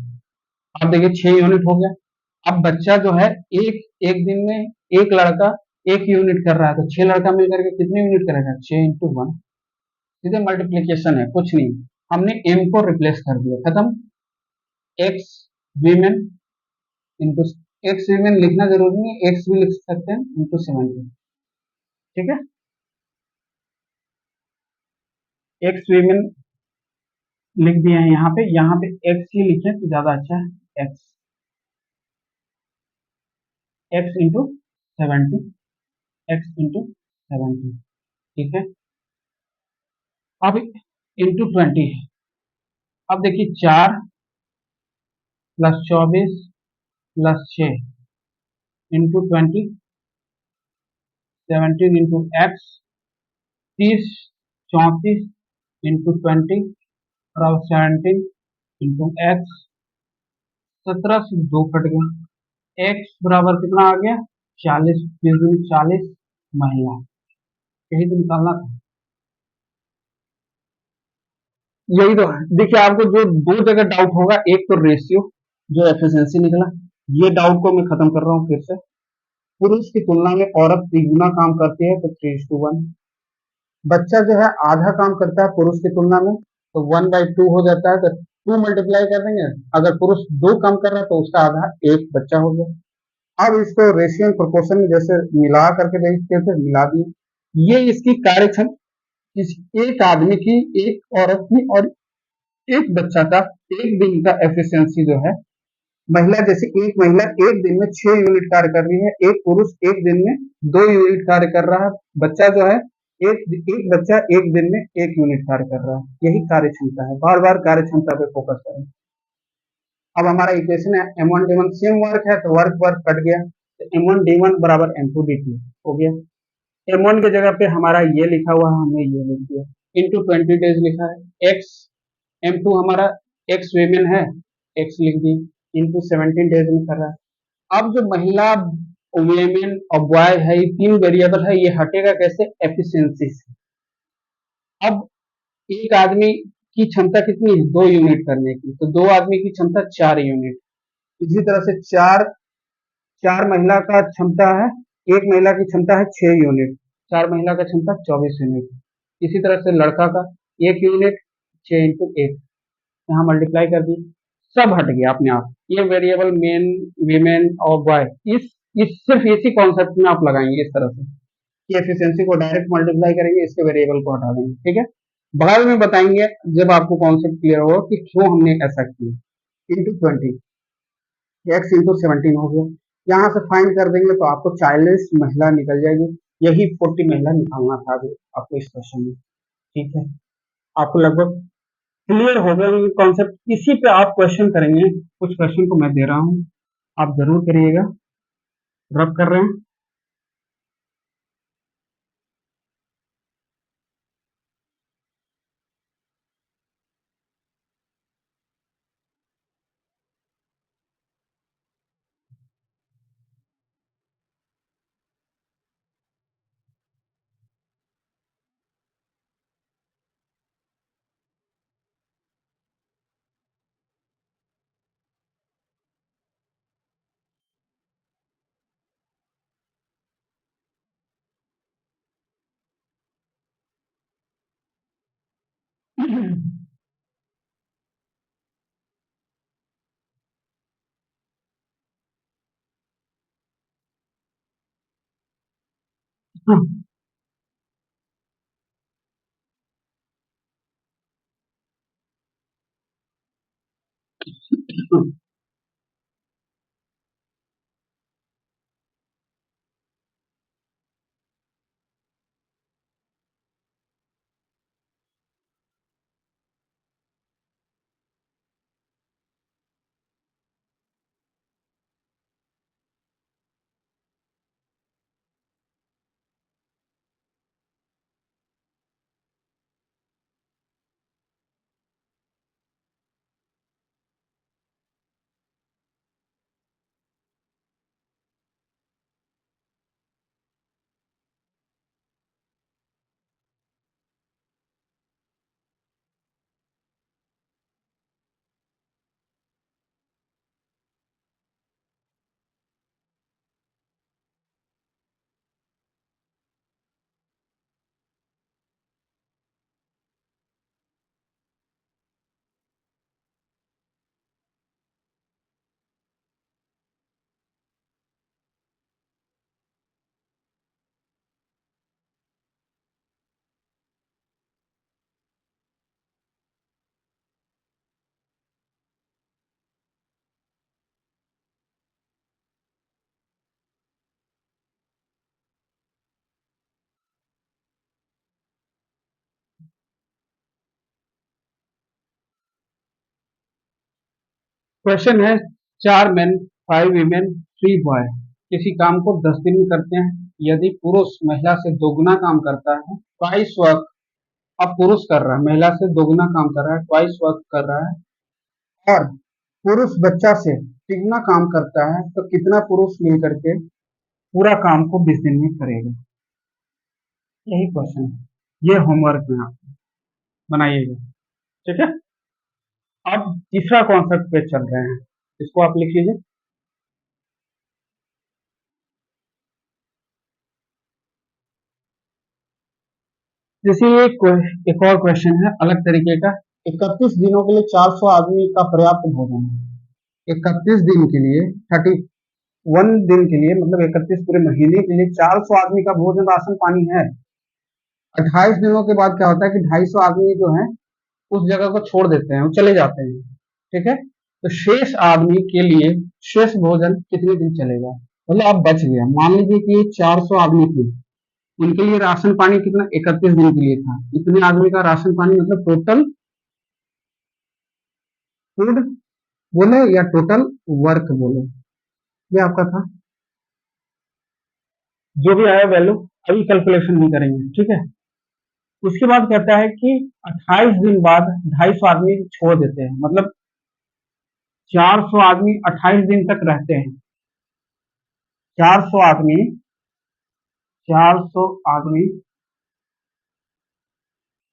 अब देखिए 6 यूनिट हो गया। अब बच्चा जो है एक एक दिन में एक लड़का 1 यूनिट कर रहा है, तो 6 लड़का मिलकर के कितने यूनिट करेगा, 6 × 1, सीधे मल्टीप्लीकेशन है, कुछ नहीं। हमने M को रिप्लेस कर दिया, खत्म। X women into, x women लिखना जरूरी नहीं, एक्स भी लिख सकते हैं, इंटू 70, ठीक है। एक्स वीमेन लिख दिए हैं यहाँ पे एक्स ही लिखे तो ज्यादा अच्छा है। X x into 70, x into 70, ठीक है। अब इंटू 20, अब देखिए 4 + 24 + 6 इंटू 20, 17 × x, 30 × 34 इंटू 20 और अब 17 × x, 17 से 2 कट गया, x बराबर कितना आ गया, 40, 40 महिला, यही तो निकालना था। यही तो है। देखिए आपको जो 2 जगह डाउट होगा, एक तो रेशियो जो एफिशिएंसी निकला, ये डाउट को मैं खत्म कर रहा हूँ फिर से। पुरुष की तुलना में औरत 3 गुना काम करती है, तो 3:1। बच्चा जो है आधा काम करता है पुरुष की तुलना में, तो 1/2 हो जाता है, तो 2 मल्टीप्लाई कर देंगे। अगर पुरुष 2 काम कर रहा है तो उसका आधा 1 बच्चा हो गया। अब इसको रेशियो प्रोपोर्शन में जैसे मिला करके देखते थे, मिला दिए। ये इसकी कार्यक्षमता, इस एक आदमी की, एक औरत की और एक बच्चा का एक दिन का एफिशिएंसी जो है, महिला जैसे एक महिला एक दिन में 6 यूनिट कार्य कर रही है, एक पुरुष एक दिन में 2 यूनिट कार्य कर रहा है, बच्चा जो है एक बच्चा एक दिन में 1 यूनिट कार्य कर रहा है। यही कार्य क्षमता है, बार बार कार्य क्षमता पे फोकस करें। अब हमारा इक्वेशन है M1 D1, सेम वर्क है तो वर्क वर्क कट गया, तो M1 D1 बराबर M2 D2 हो गया। M1 के जगह पे हमारा ये लिखा हुआ है, हमने ये लिख दिया, इंटू 20 डेज लिखा है। एक्स M2 हमारा एक्स वीमेन है, एक्स लिख दी, इंटू 17 डेज में कर रहा है। अब जो महिला वुमेन और बॉय है, ये तीन वेरिएबल है, ये हटेगा कैसे, एफिशिएंसी से। अब एक आदमी की क्षमता कितनी है, 2 यूनिट करने की, तो दो आदमी की क्षमता 4 यूनिट। इसी तरह से चार चार महिला का क्षमता है, एक महिला की क्षमता है 6 यूनिट, चार महिला का क्षमता 24 यूनिट। इसी तरह से लड़का का 1 यूनिट, 6 × 1, यहाँ मल्टीप्लाई कर दी, सब हट गया अपने आप। ये वेरिएबल मेन, वीमेन और बॉय, इस सिर्फ इसी कॉन्सेप्ट में आप लगाएंगे इस तरह से कि एफिशिएंसी को डायरेक्ट मल्टीप्लाई करेंगे, इसके वेरिएबल को हटा देंगे, ठीक है। बाद में बताएंगे जब आपको कॉन्सेप्ट क्लियर होगा कि क्यों हमने ऐसा किया। इंटू 20, x × 17 हो गया, यहाँ से फाइंड कर देंगे तो आपको 40 महिला निकल जाएगी। यही 40 महिला निकालना था अभी आपको इस क्वेश्चन में, ठीक है। आपको लगभग क्लियर हो गया कॉन्सेप्ट। इसी पे आप क्वेश्चन करेंगे, कुछ क्वेश्चन को मैं दे रहा हूँ, आप जरूर करिएगा। रब कर रहे हैं। क्वेश्चन है, 4 मेन, 5 वीमेन, 3 बॉय किसी काम को 10 दिन में करते हैं। यदि पुरुष महिला से दोगुना काम करता है, ट्वाइस वर्क, अब पुरुष कर रहा है, महिला से दोगुना काम कर रहा है, ट्वाइस वर्क कर रहा है, और पुरुष बच्चा से तिगुना काम करता है, तो कितना पुरुष मिल करके पूरा काम को 20 दिन में करेगा। यही क्वेश्चन है, ये होमवर्क में आप बनाइएगा, ठीक है। अब तीसरा कॉन्सेप्ट पे चल रहे हैं, इसको आप लिख लीजिए। जैसे एक और क्वेश्चन है अलग तरीके का, 31 दिनों के लिए 400 आदमी का पर्याप्त भोजन है। 31 दिन के लिए, 31 दिन के लिए, मतलब 31 पूरे महीने के लिए 400 आदमी का भोजन राशन पानी है। 28 दिनों के बाद क्या होता है कि 250 आदमी जो है उस जगह को छोड़ देते हैं, वो चले जाते हैं, ठीक है। तो शेष आदमी के लिए शेष भोजन कितने दिन चलेगा, मतलब अब बच गया, मान लीजिए कि ये 400 आदमी थे, उनके लिए राशन पानी कितना, 31 दिन के लिए था। इतने आदमी का राशन पानी मतलब टोटल फूड बोले या टोटल वर्क बोले, ये आपका था। जो भी आया वैल्यू अभी कैलकुलेशन नहीं करेंगे, ठीक है। उसके बाद कहता है कि 28 दिन बाद 250 आदमी छोड़ देते हैं, मतलब 400 आदमी 28 दिन तक रहते हैं, 400 आदमी, 400 आदमी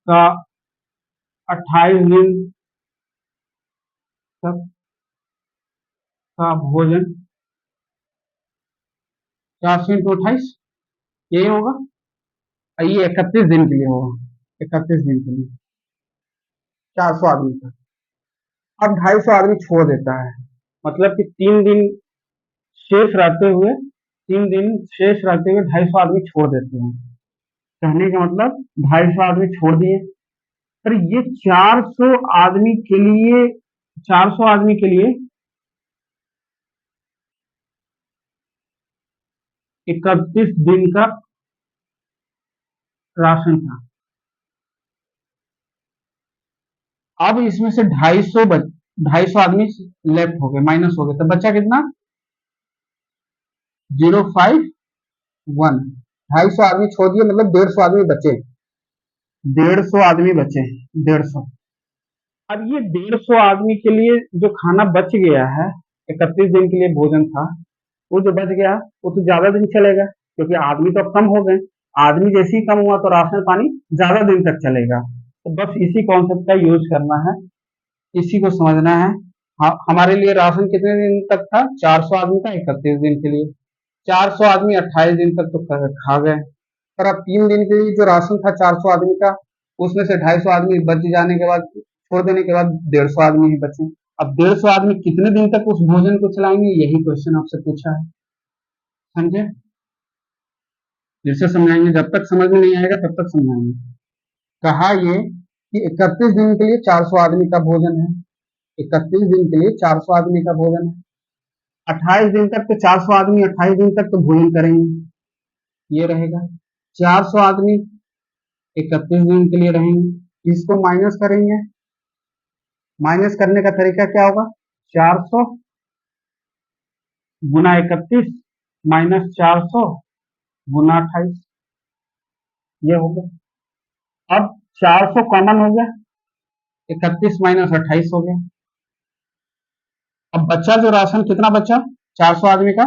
का 28 दिन तक का भोजन, 400 × 28 यही होगा। ये 31 दिन के लिए होगा, 31 दिन के लिए 400 आदमी का। अब 250 आदमी छोड़ देता है, मतलब कि 3 दिन शेष रहते हुए, 3 दिन शेष रहते हुए 250 आदमी छोड़ देते हैं। कहने का मतलब 250 आदमी छोड़ दिए। पर ये 400 आदमी के लिए, 400 आदमी के लिए 31 दिन का राशन था। अब इसमें से 250 आदमी लेफ्ट हो गए, माइनस हो गए, तो बचा कितना? 051। 250 आदमी छोड़ दिए, मतलब 150 आदमी बचे, 150 आदमी बचे, 150। अब ये 150 आदमी के लिए जो खाना बच गया है, 31 दिन के लिए भोजन था, वो जो बच गया वो तो ज्यादा दिन चलेगा, क्योंकि आदमी तो अब कम हो गए। आदमी जैसे ही कम हुआ तो राशन पानी ज्यादा दिन तक चलेगा। तो बस इसी कॉन्सेप्ट का यूज करना है, इसी को समझना है। हमारे लिए राशन कितने दिन तक था? 400 आदमी का 31 दिन के लिए। 400 आदमी 28 दिन तक तो खा गए, पर अब 3 दिन के लिए जो राशन था 400 आदमी का, उसमें से 250 आदमी बच जाने के बाद, छोड़ देने के बाद 150 आदमी ही बचे। अब 150 आदमी कितने दिन तक उस भोजन को चलाएंगे, यही क्वेश्चन आपसे पूछा है। समझे? जैसे समझाएंगे, जब तक समझ में नहीं आएगा तब तक समझाएंगे। कहा ये कि 31 दिन के लिए 400 आदमी का भोजन है, 31 दिन के लिए 400 आदमी का भोजन है। 28 दिन तक तो 400 आदमी 28 दिन तक तो भोजन करेंगे, ये रहेगा। 400 आदमी 31 दिन के लिए रहेंगे, इसको माइनस करेंगे। माइनस करने का तरीका क्या होगा? 400 गुना 31 माइनस 400 गुना 28, ये हो गया। अब 400 कॉमन हो गया, 31 माइनस 28 हो गया। अब बचा जो राशन, कितना बचा 400 आदमी का?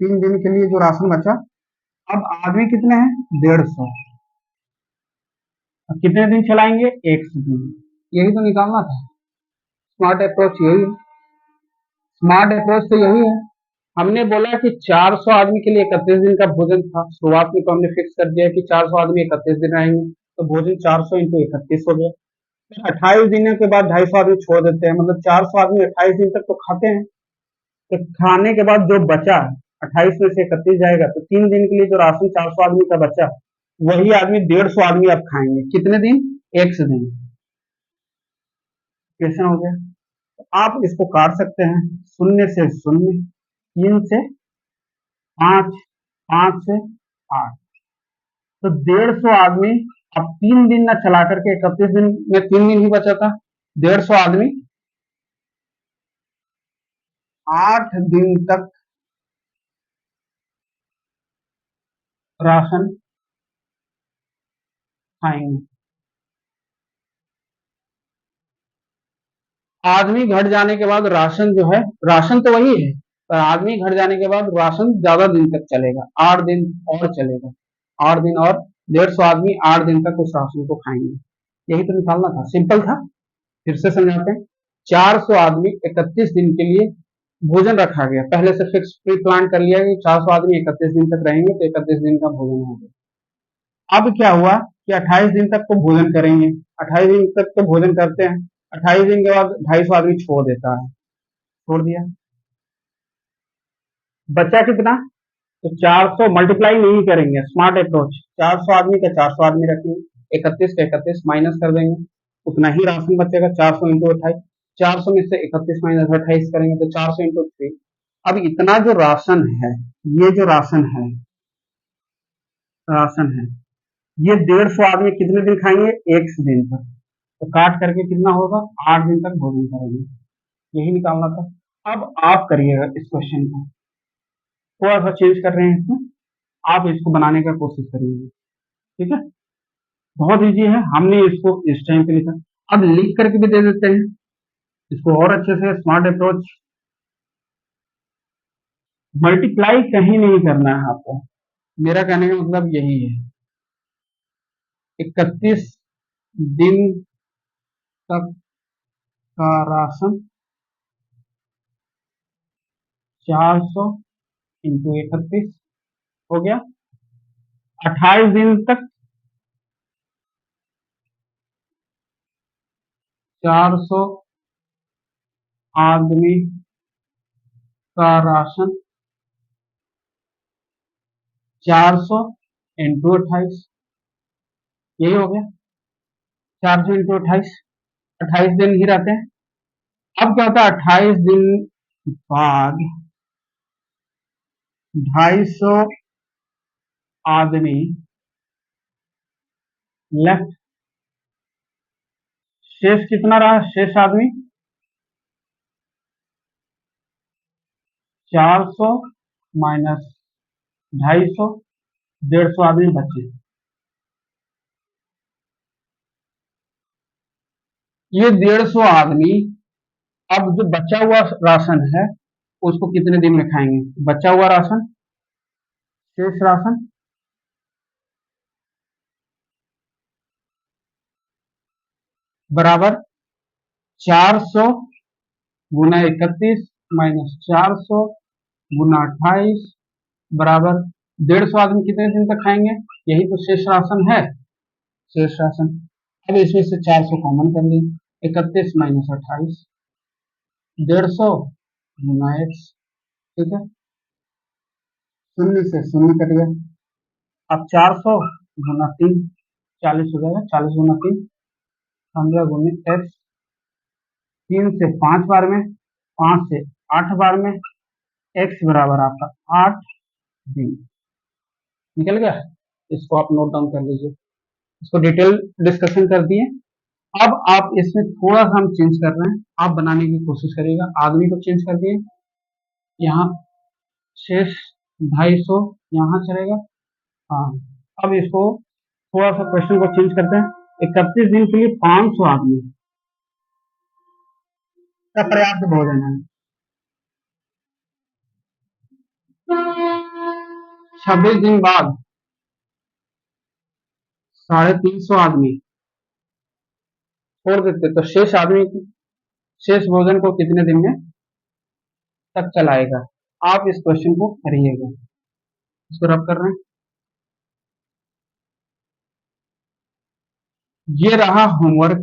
3 दिन के लिए जो राशन बचा। अब आदमी कितने हैं? 150। अब कितने दिन चलाएंगे? 100 दिन। यही तो निकालना था। स्मार्ट अप्रोच यही है, स्मार्ट अप्रोच तो यही है। हमने बोला कि 400 आदमी के लिए 31 दिन का भोजन था, शुरुआत में तो हमने फिक्स कर दिया कि 400 आदमी 31 दिन रहेंगे, तो भोजन 400 इंटू 31 हो गया। फिर 28 दिनों के बाद 250 आदमी छोड़ देते हैं, मतलब 400 आदमी 28 दिन तक तो खाते हैं। तो खाने के बाद जो बचा, 28 में से 31 जाएगा, तो 3 दिन के लिए जो राशन 400 आदमी का बचा, वही आदमी 150 आदमी अब खाएंगे। कितने दिन? 100 दिन। क्वेश्चन हो गया। तो आप इसको काट सकते हैं, 0 से 0, 3 से 5, 5 से 8, तो 150 आदमी अब 3 दिन न चला करके, 31 दिन में 3 दिन ही बचा था, 150 आदमी 8 दिन तक राशन खाएंगे। आदमी घट जाने के बाद राशन जो है, राशन तो वही है, पर आदमी घट जाने के बाद राशन ज्यादा दिन तक चलेगा, 8 दिन और चलेगा, 8 दिन और 150 आदमी 8 दिन तक उस राशन को खाएंगे। यही तो निकालना था, सिंपल था। फिर से समझाते हैं। 400 आदमी 31 दिन के लिए भोजन रखा गया, पहले से फिक्स प्री प्लान कर लिया कि 400 आदमी 31 दिन तक रहेंगे, तो 31 दिन का भोजन हो गया। अब क्या हुआ कि 28 दिन तक तो भोजन करेंगे, 28 दिन तक तो भोजन करते हैं, 28 दिन के बाद 250 आदमी छोड़ देता है, छोड़ दिया, बचा कितना? तो 400 मल्टीप्लाई नहीं करेंगे, स्मार्ट अप्रोच, 400 आदमी का 400 आदमी रखेंगे, 31 का 31 माइनस कर देंगे, उतना ही राशन बचेगा। 400 इंटू 28, 400 में से 31 माइनस 28 करेंगे तो 400 इंटू 3। अब इतना जो राशन है, ये जो राशन है, राशन है, ये 150 आदमी कितने दिन खाएंगे? 100 दिन तक। तो काट करके कितना होगा? 8 दिन तक भोजन करेंगे, यही निकालना था। अब आप करिएगा इस क्वेश्चन को, थोड़ा सा चेंज कर रहे हैं इसमें, आप इसको बनाने का कोशिश करिएगा, ठीक है? बहुत इजी है, हमने इसको इस टाइम पे लिखा, अब लिख करके भी दे देते हैं इसको और अच्छे से। स्मार्ट अप्रोच मल्टीप्लाई कहीं नहीं करना है आपको, मेरा कहने का मतलब यही है। 31 दिन तक का राशन 400 इंटू 31 हो गया। 28 दिन तक 400 आदमी का राशन 400 इंटू 28, यही हो गया। 400 इंटू 28, 28 दिन ही रहते हैं। अब क्या होता है, 28 दिन बाद 250 आदमी लेफ्ट, शेष कितना रहा, शेष आदमी 400 माइनस 250, 150 आदमी बचे। ये 150 आदमी अब जो बचा हुआ राशन है उसको कितने दिन में खाएंगे, बचा हुआ राशन, शेष राशन बराबर 400 गुना 31 माइनस 400 गुना 28 बराबर 150 आदमी कितने दिन तक खाएंगे, यही तो शेष राशन है, शेष राशन। अब इसमें से 400 कॉमन कर ली, 31 माइनस 28, 150 गुना x, ठीक है, शून्य से शून्य कट गया। अब 400 गुना 3, 40 हो जाएगा, 40 गुना 3 15 गुने x, 3 से 5 बार में, 5 से 8 बार में, x बराबर आपका 8 दिन निकल गया। इसको आप नोट डाउन कर लीजिए, इसको डिटेल डिस्कशन कर दिए। अब आप इसमें थोड़ा सा हम चेंज कर रहे हैं, आप बनाने की कोशिश करिएगा। आदमी को चेंज कर दिए, यहाँ शेष 250 यहाँ चलेगा। हाँ, अब इसको थोड़ा सा क्वेश्चन को चेंज करते हैं। 31 दिन के लिए 500 आदमी का पर्याप्त भोजन है। 26 दिन बाद 350 आदमी छोड़ देते तो शेष आदमी की शेष भोजन को कितने दिन में तक चलाएगा। आप इस क्वेश्चन को करिएगा, इसको रब कर रहे हैं। ये रहा होमवर्क,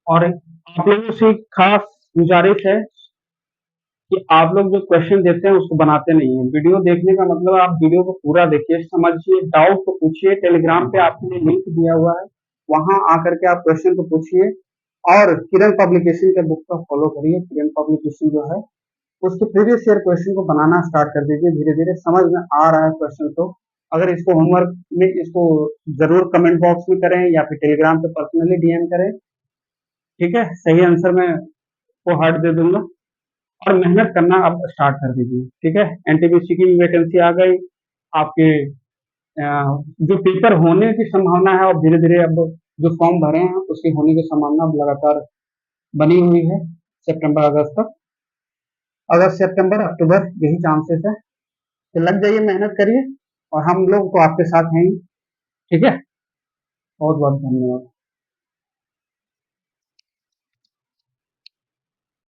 और आप लोगों से एक खास गुजारिश है कि आप लोग जो क्वेश्चन देते हैं उसको बनाते नहीं है। वीडियो देखने का मतलब आप वीडियो को पूरा देखिए, समझिए, डाउट को पूछिए। टेलीग्राम पे आपके लिए लिंक दिया हुआ है, वहां आकर के आप क्वेश्चन को पूछिए। और किरण पब्लिकेशन के बुक का फॉलो करिए। किरण पब्लिकेशन जो है उसके प्रीवियस ईयर क्वेश्चन को बनाना स्टार्ट कर दीजिए। धीरे धीरे समझ में आ रहा है क्वेश्चन तो अगर इसको होमवर्क में इसको जरूर कमेंट बॉक्स में करें या फिर टेलीग्राम पे पर्सनली डीएम करें, ठीक है। सही आंसर मैं को हार्ट दे दूंगा, और मेहनत करना आप स्टार्ट कर दीजिए, ठीक है। एनटीपीसी की वैकेंसी आ गई आपके, जो पेपर होने की संभावना है, और धीरे धीरे अब जो फॉर्म भरे हैं उसकी होने की संभावना अब लगातार बनी हुई है। सितंबर अगस्त तक, अगस्त सितंबर अक्टूबर यही चांसेस है। तो लग जाइए, मेहनत करिए, और हम लोग तो आपके साथ हैं ही, ठीक है। बहुत बहुत धन्यवाद।